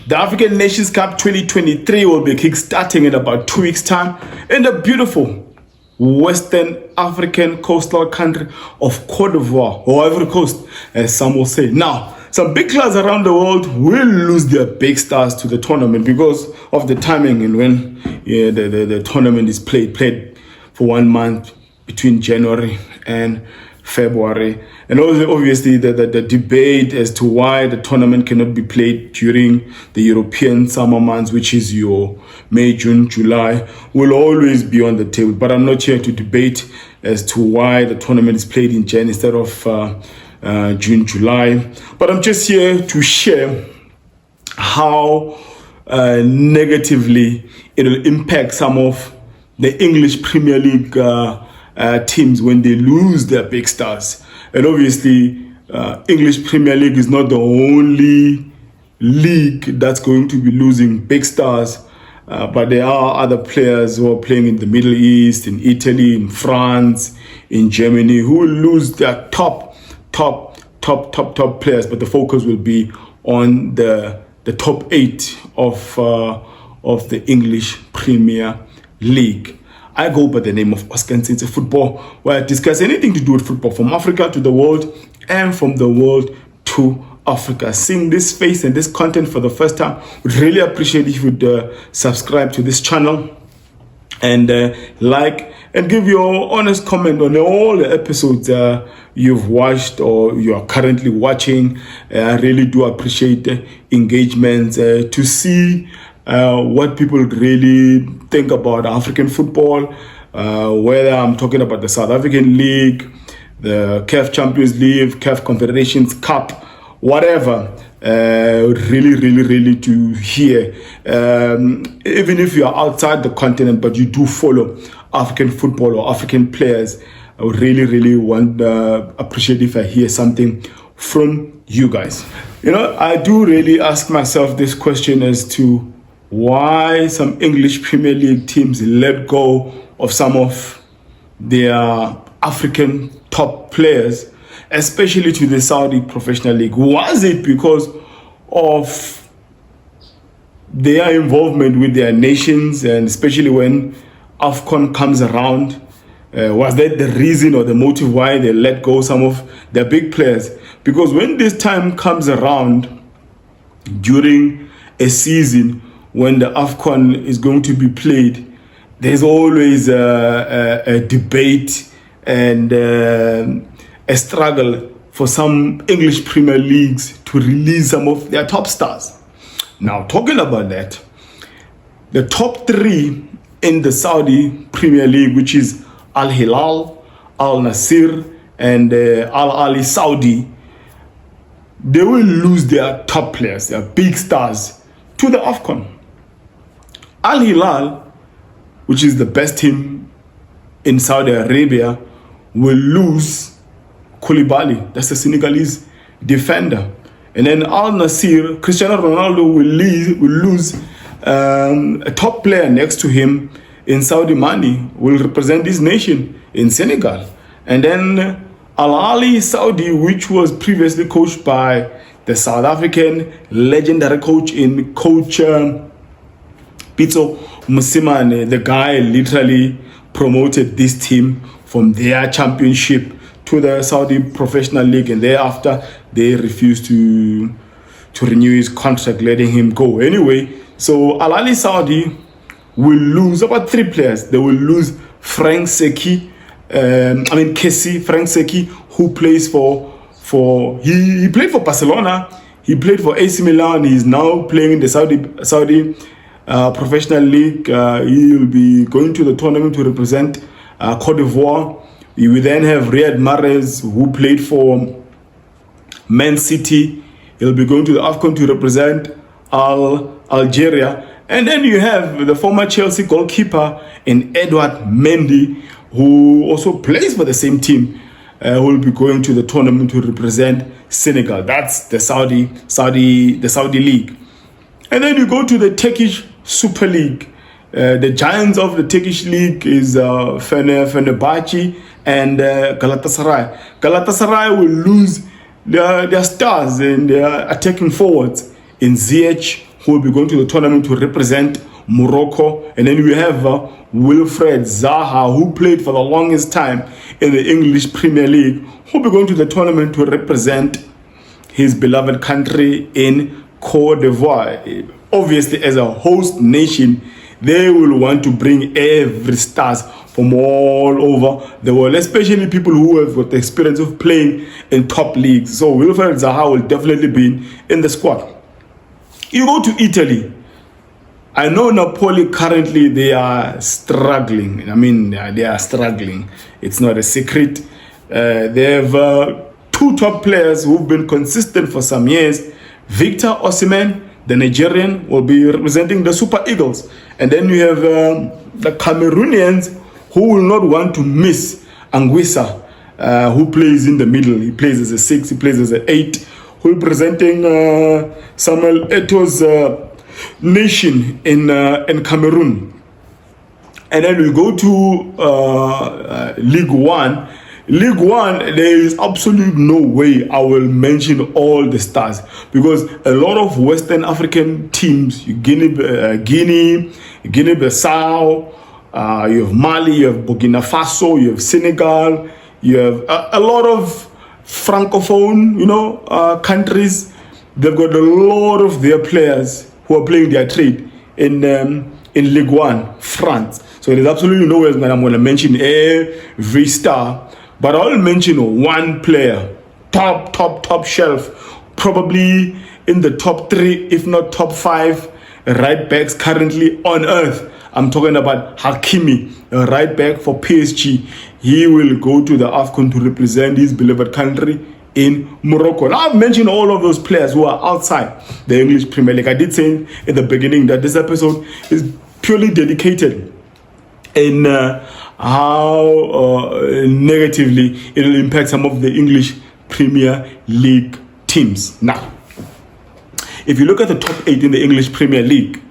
The African Nations Cup 2023 will be kickstarting in about 2 weeks' time in the beautiful Western African coastal country of Cote d'Ivoire, or Ivory Coast, as some will say. Now, some big clubs around the world will lose their big stars to the tournament because of the timing and when the tournament is played for 1 month between January and February. And also, obviously, the debate as to why the tournament cannot be played during the European summer months, which is your May, June, July, will always be on the table. But I'm not here to debate as to why the tournament is played in Jan instead of June, July. But I'm just here to share how negatively it will impact some of the English Premier League teams when they lose their big stars. And obviously, English Premier League is not the only league that's going to be losing big stars, but there are other players who are playing in the Middle East, in Italy, in France, in Germany, who will lose their top players, but the focus will be on the top 8 of the English Premier League. I go by the name of Oscar Ntsinze Football, where I discuss anything to do with football from Africa to the world and from the world to Africa. Seeing this face and this content for the first time, would really appreciate if you would subscribe to this channel and like and give your honest comment on all the episodes you've watched or you are currently watching. I really do appreciate engagements to see what people really think about African football, whether I'm talking about the South African League, the CAF Champions League, CAF Confederations Cup, whatever. Really to hear. Even if you are outside the continent, but you do follow African football or African players, I would really want appreciate if I hear something from you guys. You know, I do really ask myself this question as to why some English Premier League teams let go of some of their African top players, especially to the Saudi Professional League. Was it because of their involvement with their nations, and especially when Afcon comes around? Was that the reason or the motive why they let go some of their big players? Because when this time comes around during a season when the Afcon is going to be played, there's always a debate and a struggle for some English Premier Leagues to release some of their top stars. Now, talking about that, the top 3 in the Saudi Premier League, which is Hilal, Nassir, and AHLI Saudi, they will lose their top players, their big stars, to the Afcon. Hilal, which is the best team in Saudi Arabia, will lose Koulibaly, that's the Senegalese defender. And then Nassir, Cristiano Ronaldo will lose a top player next to him in Saudi Mane, will represent his nation in Senegal. And then AHLI Saudi, which was previously coached by the South African legendary coach in Pitso Mosimane, the guy literally promoted this team from their championship to the Saudi Professional League, and thereafter they refused to renew his contract, letting him go. Anyway, so AHLI Saudi will lose about 3 players. They will lose Frank Seki, Frank Seki, who plays he played for Barcelona, he played for AC Milan, he's now playing in the Saudi Professional League. He will be going to the tournament to represent Cote d'Ivoire. We will then have Riyad Mahrez, who played for Man City. He'll be going to the Afcon to represent Algeria. And then you have the former Chelsea goalkeeper in Edouard Mendy, who also plays for the same team, who will be going to the tournament to represent Senegal. That's the Saudi League. And then you go to the Turkish Super League. The giants of the Turkish league is Fenerbahce and Galatasaray. Galatasaray will lose their stars and their attacking forwards in Ziyech, who will be going to the tournament to represent Morocco. And then we have Wilfred Zaha, who played for the longest time in the English Premier League, who will be going to the tournament to represent his beloved country in Cote d'Ivoire. Obviously, as a host nation, they will want to bring every stars from all over the world, especially people who have got the experience of playing in top leagues. So Wilfred Zaha will definitely be in the squad. You go to Italy. I know Napoli currently, they are struggling. I mean, they are struggling. It's not a secret. They have two top players who've been consistent for some years. Victor Osimhen, the Nigerian, will be representing the Super Eagles. And then you have the Cameroonians, who will not want to miss Anguissa, who plays in the middle. He plays as a 6, he plays as an 8, who is representing Samuel Eto'o's nation in Cameroon. And then we go to League One. League One, there is absolutely no way I will mention all the stars, because a lot of Western African teams, Guinea-Bissau, you have Mali, you have Burkina Faso, you have Senegal, you have a lot of francophone, countries. They've got a lot of their players who are playing their trade in League One, France. So there's absolutely no way I'm going to mention every star, but I'll mention one player, top shelf, probably in the top 3, if not top 5 right backs currently on earth. I'm talking about Hakimi, a right back for PSG. He will go to the Afcon to represent his beloved country in Morocco. Now, I've mentioned all of those players who are outside the English Premier League. I did say in the beginning that this episode is purely dedicated in how negatively it will impact some of the English Premier League teams. Now, if you look at the top 8 in the English Premier League,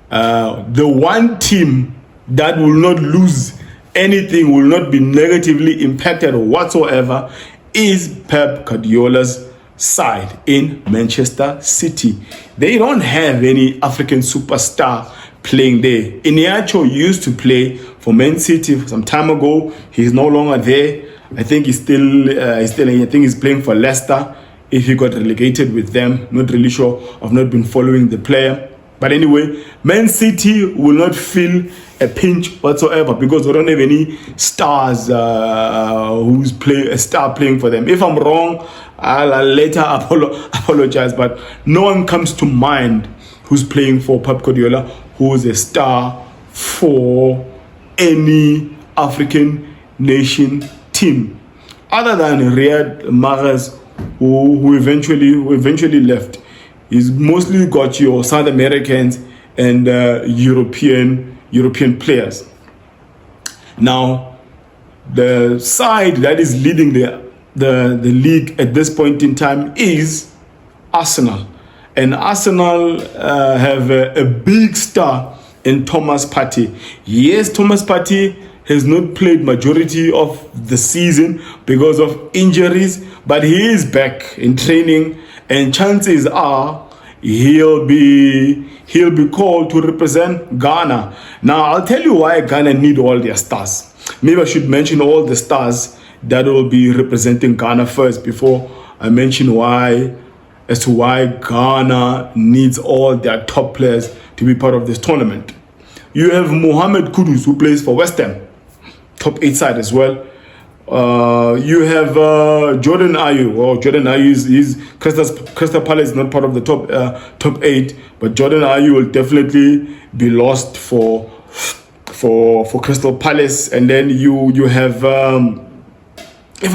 the one team that will not lose anything, will not be negatively impacted whatsoever, is Pep Guardiola's side in Manchester City. They don't have any African superstar playing there. Iheanacho used to play for Man City some time ago. He's no longer there. I think he's playing for Leicester. If he got relegated with them, not really sure. I've not been following the player. But anyway, Man City will not feel a pinch whatsoever because they don't have any stars who's playing for them. If I'm wrong, I'll later apologize. But no one comes to mind who's playing for Pep Guardiola who is a star for any African nation team, other than Riyad Mahrez, who eventually left. He's mostly got your South Americans and European players. Now, the side that is leading the league at this point in time is Arsenal. And Arsenal have a big star in Thomas Partey. Yes, Thomas Partey has not played majority of the season because of injuries, but he is back in training, and chances are he'll be called to represent Ghana. Now, I'll tell you why Ghana need all their stars. Maybe I should mention all the stars that will be representing Ghana first before I mention why Ghana needs all their top players to be part of this tournament. You have Mohammed Kudus, who plays for West Ham, top 8 side as well. You have Jordan Ayew. Well, Jordan Ayew is Crystal Palace is not part of the top 8, but Jordan Ayew will definitely be lost for Crystal Palace. And then you have a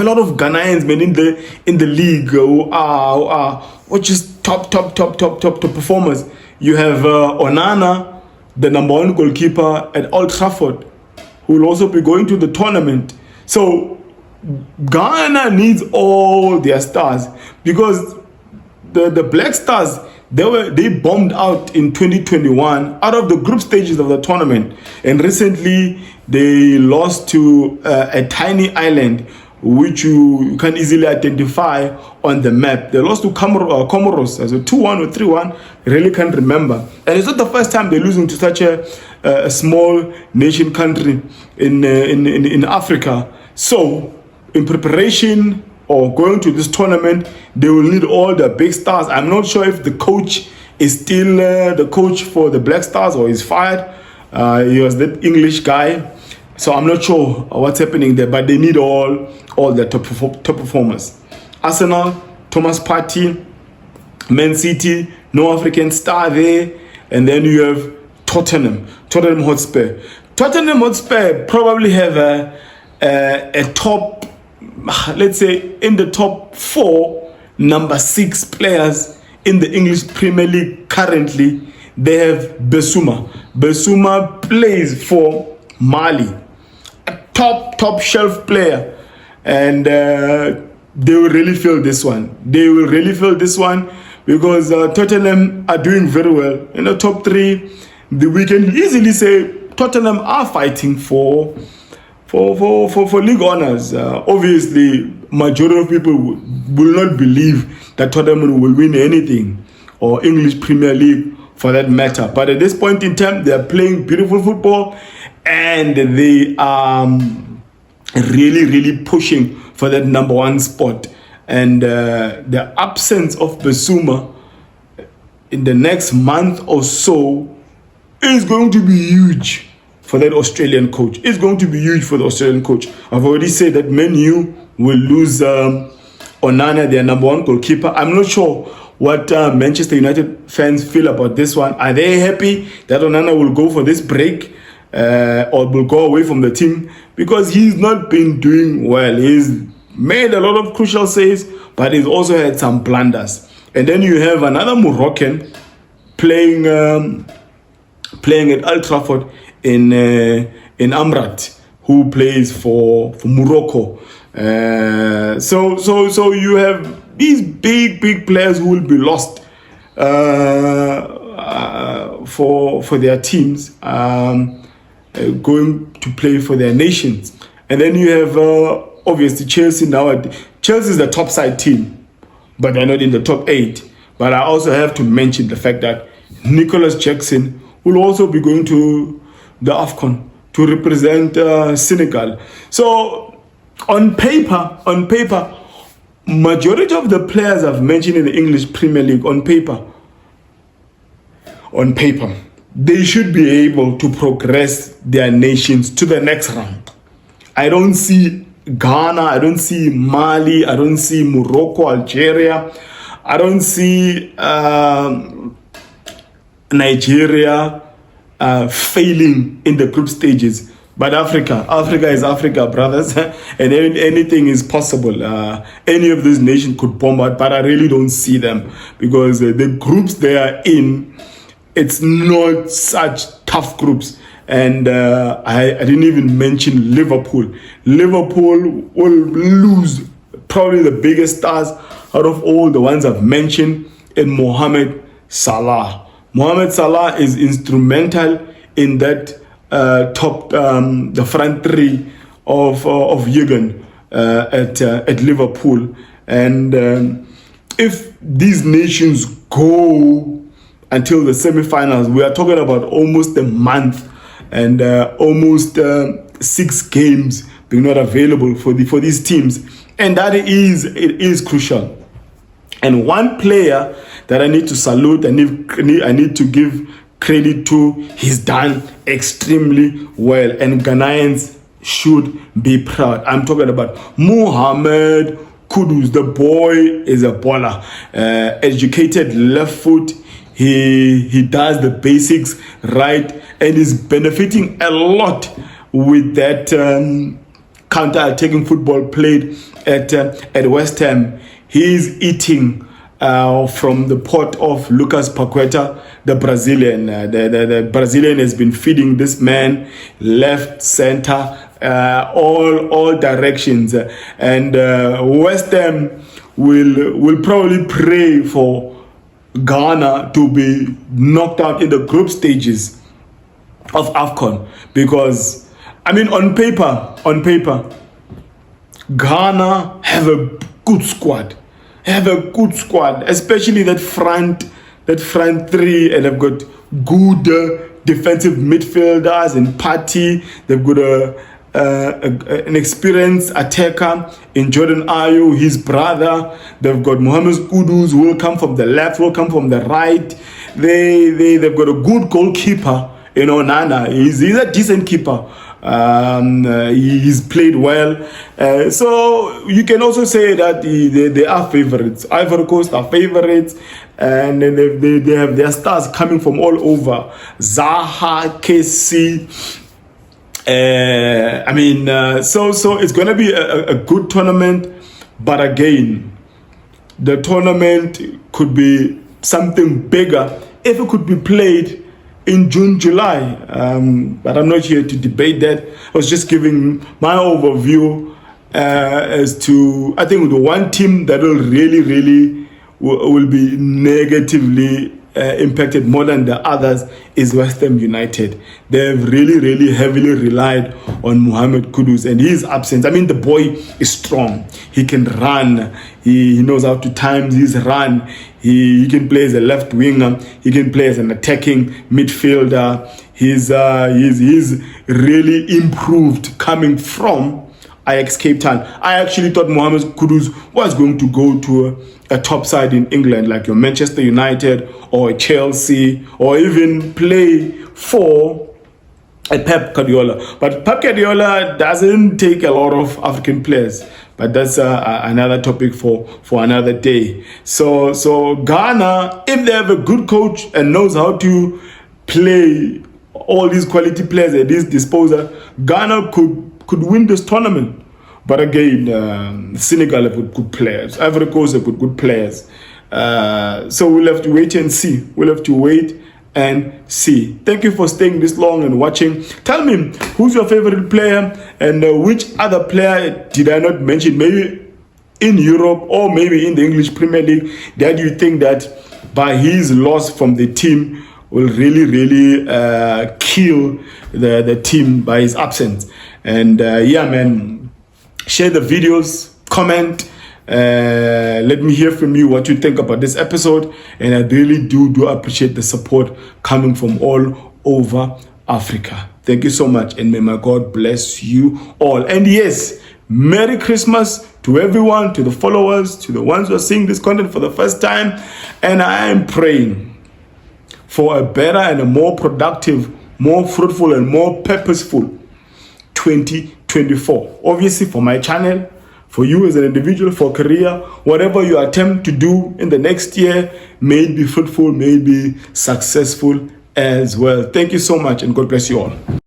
lot of Ghanaians, man, in the league who are just top performers. You have Onana, the number 1 goalkeeper at Old Trafford, who will also be going to the tournament. So Ghana needs all their stars because the Black Stars, they bombed out in 2021 out of the group stages of the tournament, and recently they lost to a tiny island which you can easily identify on the map. They lost to Comoros as a 2-1 or 3-1. Really can't remember. And it's not the first time they're losing to such a small nation country in Africa. So, in preparation or going to this tournament, they will need all the big stars. I'm not sure if the coach is still the coach for the Black Stars or he's fired. He was that English guy. So I'm not sure what's happening there, but they need all the top performers. Arsenal, Thomas Partey, Man City, no African star there. And then you have Tottenham Hotspur. Tottenham Hotspur probably have a top, let's say, in the top 4, number 6 players in the English Premier League currently. They have Bissouma. Bissouma plays for Mali. A top shelf player. And they will really feel this one. They will really feel this one because Tottenham are doing very well. In the top 3, we can easily say Tottenham are fighting for league honors. Obviously, majority of people will not believe that Tottenham will win anything, or English Premier League for that matter. But at this point in time, they are playing beautiful football, and they are really pushing for that number 1 spot. And the absence of Bissouma in the next month or so is going to be huge for that Australian coach. It's going to be huge for the Australian coach. I've already said that Man U will lose Onana, their number 1 goalkeeper. I'm not sure what Manchester United fans feel about this one. Are they happy that Onana will go for this break or will go away from the team? Because he's not been doing well. He's made a lot of crucial saves, but he's also had some blunders. And then you have another Moroccan playing at Old Trafford in Amrat, who plays for Morocco. So you have these big players who will be lost for their teams, going to play for their nations. And then you have obviously Chelsea now. Chelsea is the top side team, but they're not in the top 8. But I also have to mention the fact that Nicholas Jackson will also be going to the Afcon to represent Senegal. So on paper, majority of the players I've mentioned in the English Premier League, on paper, they should be able to progress their nations to the next round. I don't see Ghana, I don't see Mali, I don't see Morocco, Algeria, I don't see Nigeria failing in the group stages. But Africa is Africa, brothers, and anything is possible. Any of these nations could bomb out, but I really don't see them because the groups they are in, it's not such tough groups. And I didn't even mention Liverpool. Liverpool will lose probably the biggest stars out of all the ones I've mentioned in Mohammed Salah. Mohammed Salah is instrumental in that the front 3 of Jurgen at Liverpool. And if these nations go until the semi-finals, we are talking about almost a month and almost 6 games being not available for these teams, and it is crucial. And one player that I need to salute, I need to give credit to, he's done extremely well, and Ghanaians should be proud. I'm talking about Mohammed Kudus. The boy is a baller, educated left foot. He does the basics right, and is benefiting a lot with that counter-attacking football played at West Ham. He's eating from the pot of Lucas Paqueta, the Brazilian. The Brazilian has been feeding this man left, center, all directions. And West Ham will probably pray for Ghana to be knocked out in the group stages of Afcon, because I mean on paper Ghana have a good squad. Especially that front three, and they've got good defensive midfielders in Partey. They've got an experienced attacker in Jordan Ayew, his brother. They've got Mohammed Kudus, who will come from the left, will come from the right. They've got a good goalkeeper, Nana. He's a decent keeper. He's played well. So you can also say that they are favorites. Ivory Coast are favorites, and they have their stars coming from all over. Zaha, KC. So it's going to be a good tournament, but again, the tournament could be something bigger if it could be played in June, July. But I'm not here to debate that. I was just giving my overview as to, I think, the one team that will really will be negatively impacted more than the others is West Ham United. They've really heavily relied on Mohammed Kudus and his absence. I mean, the boy is strong. He can run. He knows how to time his run. He can play as a left winger. He can play as an attacking midfielder. He's really improved coming from Ajax Cape Town. I actually thought Mohammed Kudus was going to go to a top side in England, like your Manchester United or Chelsea, or even play for a Pep Guardiola. But Pep Guardiola doesn't take a lot of African players. But that's another topic for another day. So Ghana, if they have a good coach and knows how to play all these quality players at his disposal, Ghana could win this tournament. But again, Senegal have good players. Ivory Coast have good players. So we'll have to wait and see. Thank you for staying this long and watching. Tell me, who's your favorite player, and which other player did I not mention, maybe in Europe or maybe in the English Premier League, that you think that by his loss from the team will really kill the team by his absence. And share the videos, comment. Let me hear from you what you think about this episode, and I really do appreciate the support coming from all over Africa. Thank you so much, and may my God bless you all. And yes, Merry Christmas to everyone, to the followers, to the ones who are seeing this content for the first time. And I am praying for a better and a more productive, more fruitful and more purposeful 2024. Obviously for my channel, for you as an individual, for career, whatever you attempt to do in the next year, may it be fruitful, may it be successful as well. Thank you so much, and God bless you all.